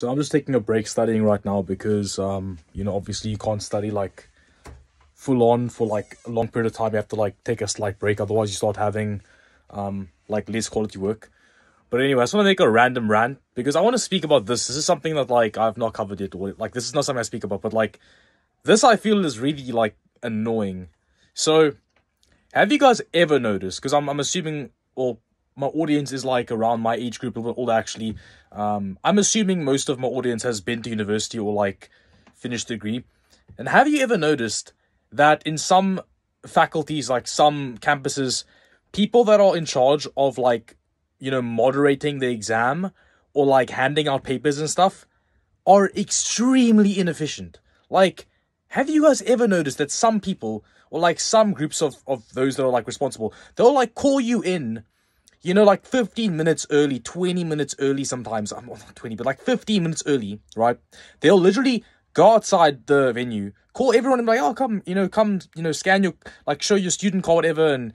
So I'm just taking a break studying right now because obviously you can't study like full on for like a long period of time. You have to like take a slight break, otherwise you start having like less quality work. But anyway, I just want to make a random rant because I want to speak about this. This is something that like I've not covered yet, or like this is not something I speak about, but like this I feel is really like annoying. So have you guys ever noticed? Because I'm assuming, well, my audience is like around my age group, but all actually, I'm assuming most of my audience has been to university or like finished a degree. And have you ever noticed that in some faculties, like some campuses, people that are in charge of like, moderating the exam or like handing out papers and stuff are extremely inefficient? Like, have you guys ever noticed that some people or like some groups of those that are like responsible, they'll like call you in, like 15 minutes early, 20 minutes early sometimes. I'm not 20, but like 15 minutes early, right? They'll literally go outside the venue, call everyone and be like, oh, come, scan your, like, show your student card, whatever, and,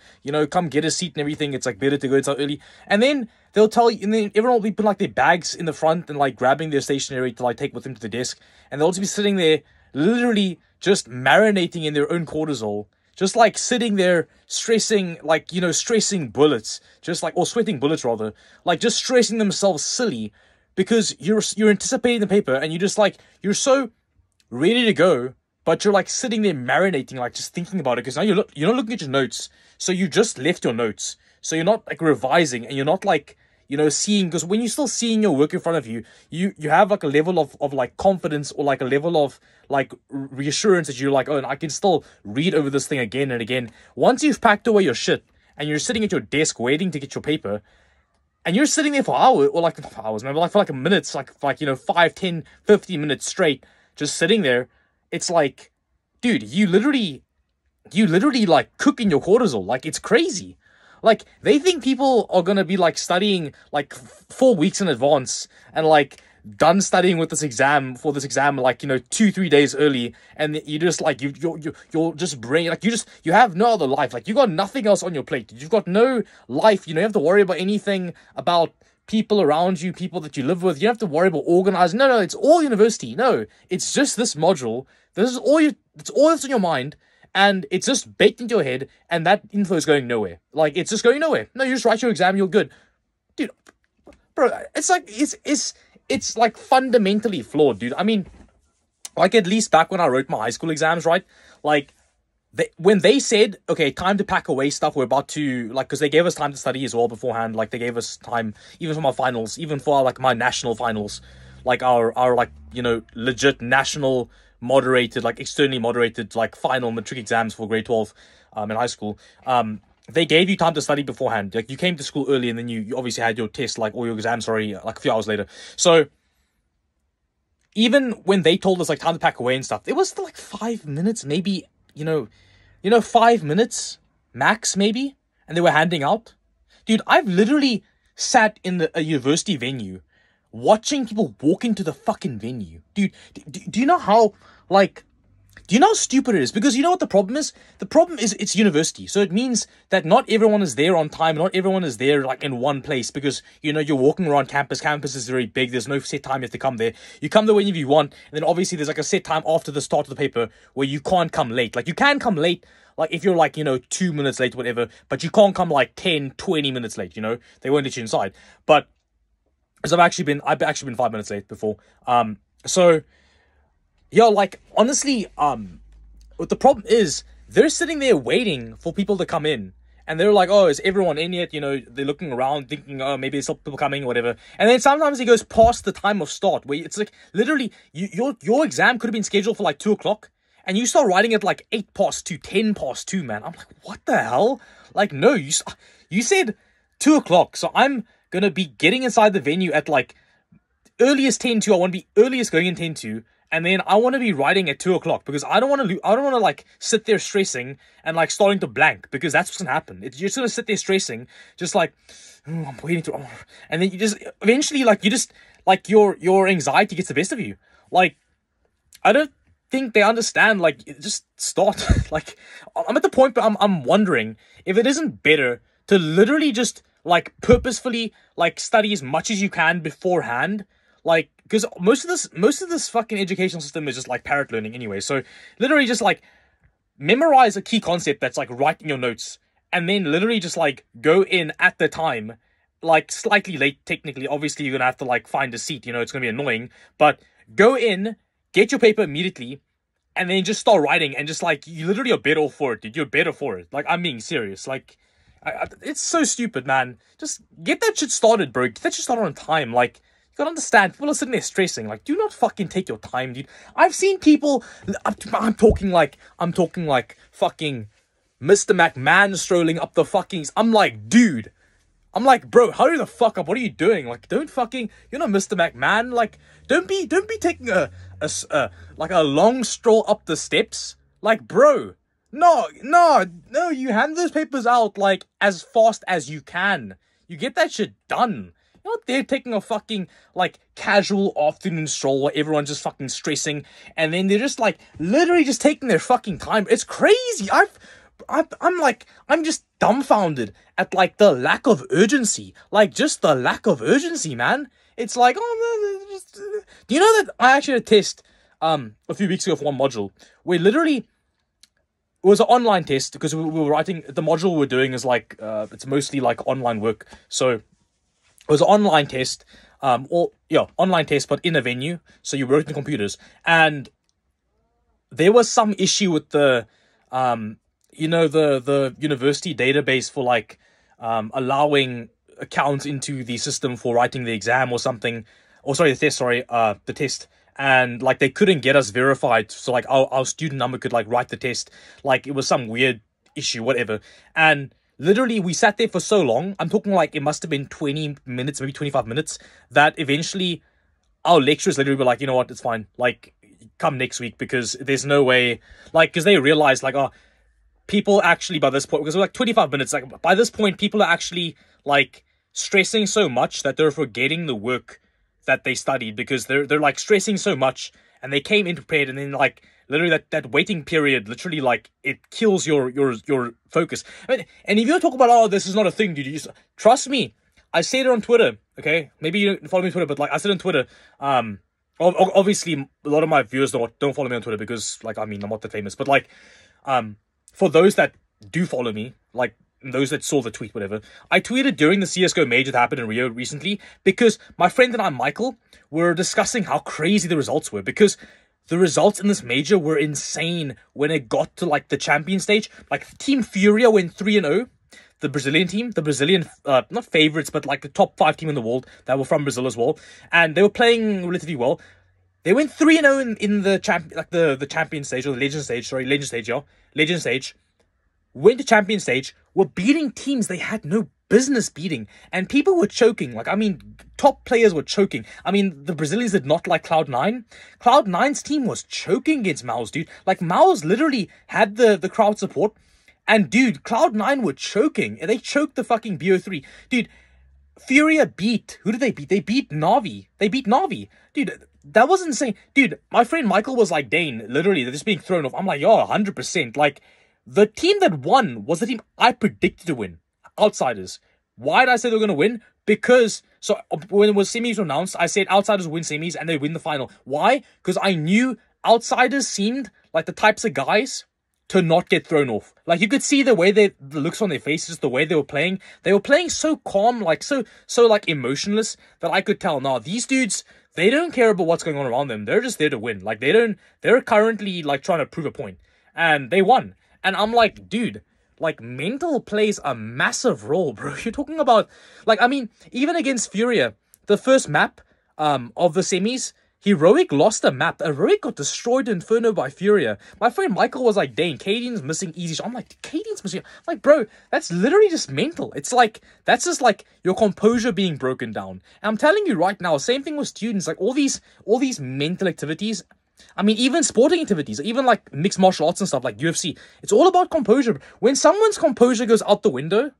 come get a seat and everything. It's like better to go inside early. And then they'll tell you, and then everyone will be putting like their bags in the front and like grabbing their stationery to like take with them to the desk. And they'll just be sitting there, literally just marinating in their own cortisol. Just like sitting there stressing, like, stressing bullets, just like, or sweating bullets rather, like just stressing themselves silly because you're anticipating the paper and you just like, you're so ready to go, but you're like sitting there marinating, like just thinking about it because now you're not looking at your notes. So you just left your notes. So you're not like revising and you're not like, seeing, because when you're still seeing your work in front of you, you have like a level of like confidence or like a level of like reassurance that you're like, oh, and I can still read over this thing again and again. Once you've packed away your shit and you're sitting at your desk waiting to get your paper and you're sitting there for hours, or like not for hours, maybe like for like a minutes, like 5, 10, 15 minutes straight, just sitting there, it's like, dude, you literally like cooking your cortisol. Like, it's crazy. Like, they think people are gonna be, like, studying, like, 4 weeks in advance and, like, done studying with this exam, like, 2-3 days early, and you just, like, you're just brain, like, you have no other life. Like, you got nothing else on your plate. You've got no life. You don't have to worry about anything about people around you, people that you live with. You don't have to worry about organizing. No, it's all university. No, it's just this module. It's all that's on your mind. And it's just baked into your head, and that info is going nowhere. Like, it's just going nowhere. No, you just write your exam, you're good. Dude, bro, it's like, it's like fundamentally flawed, dude. I mean, like, at least back when I wrote my high school exams, right? Like, when they said, okay, time to pack away stuff, we're about to, like, because they gave us time to study as well beforehand. Like, they gave us time, even for my finals, even for, like, my national finals. Like, our like, legit national moderated, like externally moderated, like final matric exams for grade 12 in high school. They gave you time to study beforehand. Like, you came to school early and then you obviously had your test, like, or your exams, sorry, like a few hours later. So even when they told us like time to pack away and stuff, it was still like 5 minutes, maybe, 5 minutes max, maybe, and they were handing out. Dude, I've literally sat in a university venue watching people walk into the fucking venue. Dude, do you know how, like, do you know how stupid it is? Because you know what the problem is? The problem is it's university. So it means that not everyone is there on time. Not everyone is there, like, in one place because, you're walking around campus. Campus is very big. There's no set time you have to come there. You come there whenever you want. And then obviously there's, like, a set time after the start of the paper where you can't come late. Like, you can come late, like, if you're, like, 2 minutes late or whatever. But you can't come, like, 10, 20 minutes late, They won't let you inside. But because I've actually been 5 minutes late before. So, yeah, like, honestly, what the problem is, they're sitting there waiting for people to come in. And they're like, oh, is everyone in yet? They're looking around thinking, oh, maybe there's some people coming or whatever. And then sometimes it goes past the time of start, where it's like, literally, your exam could have been scheduled for like 2 o'clock. And you start writing at like 8 past 2, 10 past 2, man. I'm like, what the hell? Like, no, you said 2 o'clock. So I'm gonna be getting inside the venue at like earliest 10 to. I want to be earliest going in 10 to, and then I want to be writing at 2 o'clock because I don't want to like sit there stressing and like starting to blank, because that's what's gonna happen. You're just gonna sit there stressing, just like, oh, I'm waiting to, and then you just eventually like your anxiety gets the best of you. Like, I don't think they understand. Like, just start. Like, I'm at the point where I'm wondering if it isn't better to literally just like purposefully like study as much as you can beforehand, like, because most of this fucking educational system is just like parrot learning anyway. So literally just like memorize a key concept that's like right in your notes, and then literally just like go in at the time, like slightly late technically. Obviously you're gonna have to like find a seat, you know, it's gonna be annoying, but go in, get your paper immediately, and then just start writing, and just like, you literally are better for it, dude. You're better for it. Like, I'm being serious. Like, it's so stupid, man. Just get that shit started, bro. Get that shit started on time. Like, you gotta understand, people are sitting there stressing. Like, do not fucking take your time, dude. I've seen people, I'm talking like fucking Mr. McMahon strolling up the fucking, I'm like, dude. I'm like, bro, hurry the fuck up. What are you doing? Like, don't fucking, you're not Mr. McMahon. Like, don't be taking a long stroll up the steps. Like, bro, no, you hand those papers out, like, as fast as you can. You get that shit done. You're not there taking a fucking, like, casual afternoon stroll where everyone's just fucking stressing, and then they're just, like, literally just taking their fucking time. It's crazy. I'm just dumbfounded at, like, the lack of urgency. Like, just the lack of urgency, man. It's like, oh, just, do you know that I actually had a test, a few weeks ago for one module, where literally, it was an online test, because we were writing, the module we're doing is, like, it's mostly, like, online work, so, it was an online test, online test, but in a venue, so you work in computers, and there was some issue with the, you know, the university database for, like, allowing accounts into the system for writing the exam or something, or sorry, the test, and, like, they couldn't get us verified, so, like, our student number could, like, write the test, like, it was some weird issue, whatever, and literally, we sat there for so long, I'm talking, like, it must have been 20 minutes, maybe 25 minutes, that eventually, our lecturers literally were like, you know what, it's fine, like, come next week, because there's no way, like, because they realized, like, oh, people actually, by this point, because it was like 25 minutes, like, by this point, people are actually, like, stressing so much that they're forgetting the work that they studied, because they're like, stressing so much, and they came in prepared, and then, like, literally that waiting period, literally, like, it kills your focus. I mean, and if you talk about, oh, this is not a thing, dude, you just, trust me, I said it on Twitter, okay? Maybe you don't follow me on Twitter, but, like, I said on Twitter, obviously, a lot of my viewers don't follow me on Twitter, because, like, I mean, I'm not that famous, but, like, for those that do follow me, like, those that saw the tweet, whatever, I tweeted during the CSGO major that happened in Rio recently, because my friend and I, Michael, were discussing how crazy the results were, because the results in this major were insane when it got to, like, the champion stage. Like, Team Furia went 3-0, the Brazilian team, not favorites, but, like, the top 5 team in the world that were from Brazil as well, and they were playing relatively well. They went 3-0 in the champion stage, or the legend stage, went to champion stage, were beating teams they had no business beating, and people were choking. Like, I mean, top players were choking. I mean, the Brazilians did not like Cloud9. Cloud9's team was choking against Mao's, dude. Like, Mao's literally had the crowd support, and, dude, Cloud9 were choking, and they choked the fucking BO3. Dude, Furia beat, who did they beat? They beat Na'Vi. Dude, that was insane. Dude, my friend Michael was like, Dane, literally, they're just being thrown off. I'm like, yo, 100%. Like, the team that won was the team I predicted to win. Outsiders. Why did I say they were going to win? Because, so when it was semis announced, I said Outsiders win semis and they win the final. Why? Because I knew Outsiders seemed like the types of guys to not get thrown off. Like, you could see the way the looks on their faces, the way they were playing. They were playing so calm, like, so like, emotionless, that I could tell, nah, these dudes, they don't care about what's going on around them. They're just there to win. Like, they're currently, like, trying to prove a point. And they won. And I'm like, dude, like, mental plays a massive role, bro. You're talking about, like, I mean, even against Furia, the first map of the semis, Heroic lost a map. Heroic got destroyed in Inferno by Furia. My friend Michael was like, Dane, Cadian's missing easy shot. I'm like, Cadian's missing. I'm like, bro, that's literally just mental. It's like, that's just like your composure being broken down. And I'm telling you right now, same thing with students, like all these mental activities. I mean, even sporting activities, even like mixed martial arts and stuff like UFC, it's all about composure. When someone's composure goes out the window,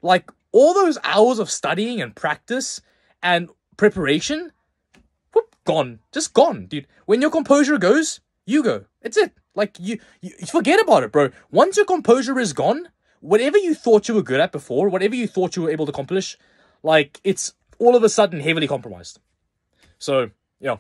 like all those hours of studying and practice and preparation, whoop, gone. Just gone, dude. When your composure goes, you go. It's it. Like, you forget about it, bro. Once your composure is gone, whatever you thought you were good at before, whatever you thought you were able to accomplish, like, it's all of a sudden heavily compromised. So, Yeah.